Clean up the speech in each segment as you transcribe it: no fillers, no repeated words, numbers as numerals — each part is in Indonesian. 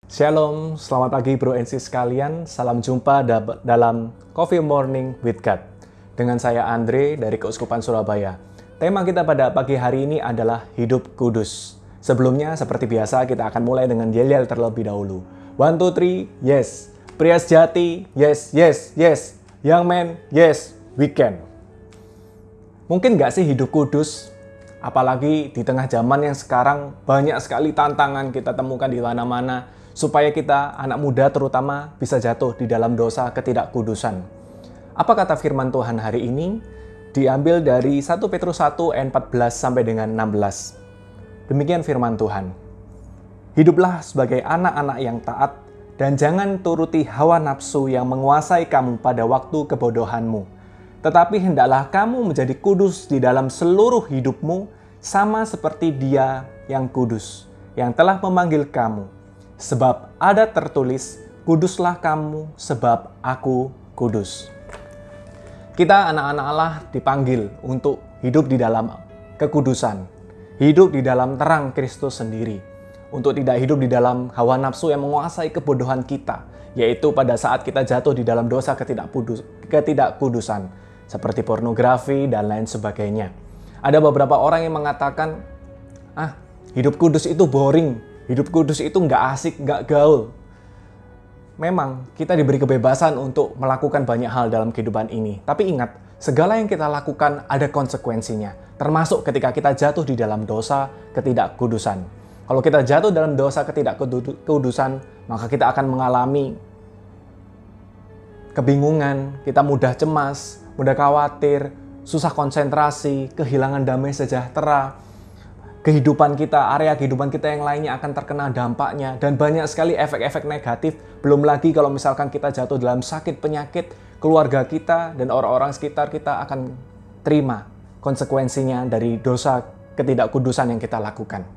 Shalom, selamat pagi bro and sis sekalian. Salam jumpa dalam Coffee Morning with God. Dengan saya Andre dari Keuskupan Surabaya. Tema kita pada pagi hari ini adalah hidup kudus. Sebelumnya, seperti biasa, kita akan mulai dengan yel-yel terlebih dahulu. 1, 2, 3, yes. Pria sejati, yes, yes, yes. Young man, yes, we can. Mungkin nggak sih hidup kudus? Apalagi di tengah zaman yang sekarang banyak sekali tantangan kita temukan di mana-mana supaya kita, anak muda terutama, bisa jatuh di dalam dosa ketidakkudusan. Apa kata firman Tuhan hari ini? Diambil dari 1 Petrus 1 ayat 14 sampai dengan 16. Demikian firman Tuhan. Hiduplah sebagai anak-anak yang taat dan jangan turuti hawa nafsu yang menguasai kamu pada waktu kebodohanmu. Tetapi hendaklah kamu menjadi kudus di dalam seluruh hidupmu, sama seperti Dia yang kudus, yang telah memanggil kamu. Sebab ada tertulis, kuduslah kamu sebab aku kudus. Kita anak-anak Allah dipanggil untuk hidup di dalam kekudusan, hidup di dalam terang Kristus sendiri, untuk tidak hidup di dalam hawa nafsu yang menguasai kebodohan kita, yaitu pada saat kita jatuh di dalam dosa ketidakkudusan. Seperti pornografi dan lain sebagainya. Ada beberapa orang yang mengatakan, hidup kudus itu boring, hidup kudus itu nggak asik, nggak gaul. Memang kita diberi kebebasan untuk melakukan banyak hal dalam kehidupan ini. Tapi ingat, segala yang kita lakukan ada konsekuensinya. Termasuk ketika kita jatuh di dalam dosa ketidakkudusan. Kalau kita jatuh dalam dosa ketidakkudusan, maka kita akan mengalami kebingungan, kita mudah cemas, mudah khawatir, susah konsentrasi, kehilangan damai sejahtera. Kehidupan kita, area kehidupan kita yang lainnya akan terkena dampaknya. Dan banyak sekali efek-efek negatif. Belum lagi kalau misalkan kita jatuh dalam sakit penyakit, keluarga kita dan orang-orang sekitar kita akan terima konsekuensinya dari dosa ketidakkudusan yang kita lakukan.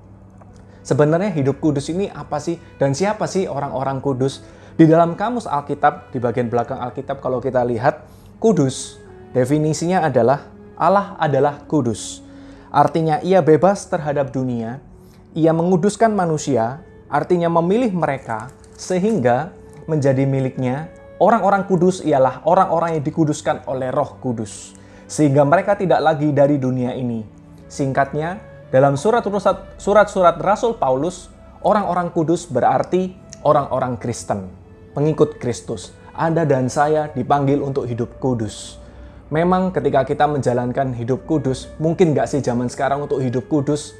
Sebenarnya hidup kudus ini apa sih? Dan siapa sih orang-orang kudus? Di dalam kamus Alkitab, di bagian belakang Alkitab kalau kita lihat, kudus definisinya adalah Allah adalah kudus. Artinya ia bebas terhadap dunia, ia menguduskan manusia, artinya memilih mereka sehingga menjadi miliknya. Orang-orang kudus ialah orang-orang yang dikuduskan oleh Roh Kudus, sehingga mereka tidak lagi dari dunia ini. Singkatnya, dalam surat-surat Rasul Paulus, orang-orang kudus berarti orang-orang Kristen, pengikut Kristus. Anda dan saya dipanggil untuk hidup kudus. Memang ketika kita menjalankan hidup kudus, mungkin nggak sih zaman sekarang untuk hidup kudus?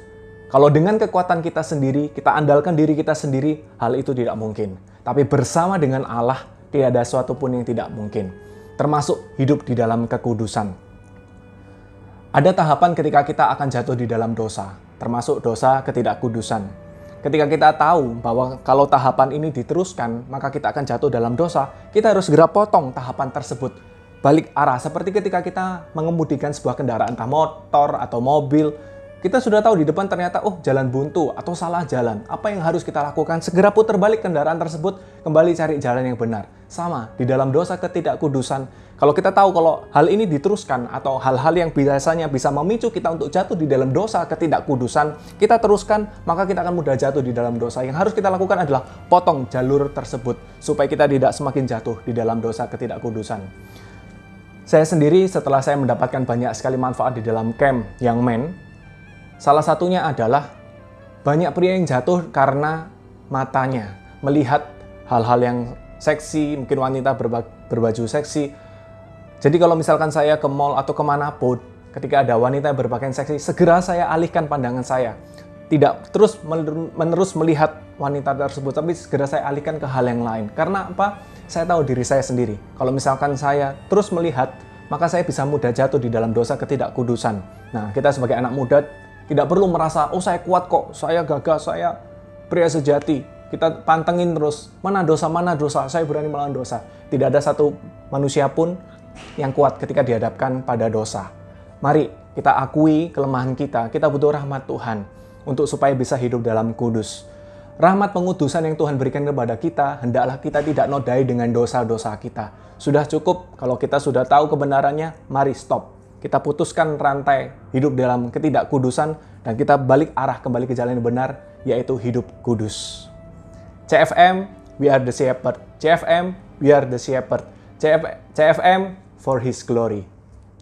Kalau dengan kekuatan kita sendiri, kita andalkan diri kita sendiri, hal itu tidak mungkin. Tapi bersama dengan Allah, tidak ada sesuatu pun yang tidak mungkin. Termasuk hidup di dalam kekudusan. Ada tahapan ketika kita akan jatuh di dalam dosa, termasuk dosa ketidakkudusan. Ketika kita tahu bahwa kalau tahapan ini diteruskan, maka kita akan jatuh dalam dosa, kita harus segera potong tahapan tersebut. Balik arah, seperti ketika kita mengemudikan sebuah kendaraan, entah motor atau mobil, kita sudah tahu di depan ternyata, jalan buntu atau salah jalan. Apa yang harus kita lakukan? Segera putar balik kendaraan tersebut, kembali cari jalan yang benar. Sama, di dalam dosa ketidakkudusan, kalau kita tahu kalau hal ini diteruskan atau hal-hal yang biasanya bisa memicu kita untuk jatuh di dalam dosa ketidakkudusan, kita teruskan, maka kita akan mudah jatuh di dalam dosa. Yang harus kita lakukan adalah potong jalur tersebut, supaya kita tidak semakin jatuh di dalam dosa ketidakkudusan. Saya sendiri setelah saya mendapatkan banyak sekali manfaat di dalam camp Young Men, salah satunya adalah banyak pria yang jatuh karena matanya, melihat hal-hal yang seksi, mungkin wanita berbaju seksi. Jadi kalau misalkan saya ke mall atau kemanapun, ketika ada wanita yang berpakaian seksi, segera saya alihkan pandangan saya. Tidak terus menerus melihat wanita tersebut, tapi segera saya alihkan ke hal yang lain. Karena apa? Saya tahu diri saya sendiri. Kalau misalkan saya terus melihat, maka saya bisa mudah jatuh di dalam dosa ketidakkudusan. Nah, kita sebagai anak muda tidak perlu merasa, saya kuat kok, saya gagah, saya pria sejati. Kita pantengin terus, mana dosa, saya berani melawan dosa. Tidak ada satu manusia pun yang kuat ketika dihadapkan pada dosa. Mari kita akui kelemahan kita butuh rahmat Tuhan untuk supaya bisa hidup dalam kudus. Rahmat pengudusan yang Tuhan berikan kepada kita, hendaklah kita tidak nodai dengan dosa-dosa kita. Sudah cukup kalau kita sudah tahu kebenarannya, mari stop. Kita putuskan rantai hidup dalam ketidakkudusan dan kita balik arah kembali ke jalan yang benar, yaitu hidup kudus. CFM, we are the shepherd. CFM, we are the shepherd. CFM for His glory.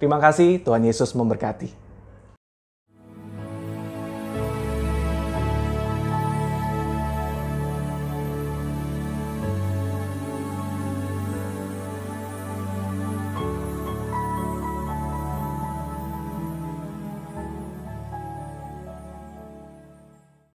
Terima kasih, Tuhan Yesus memberkati.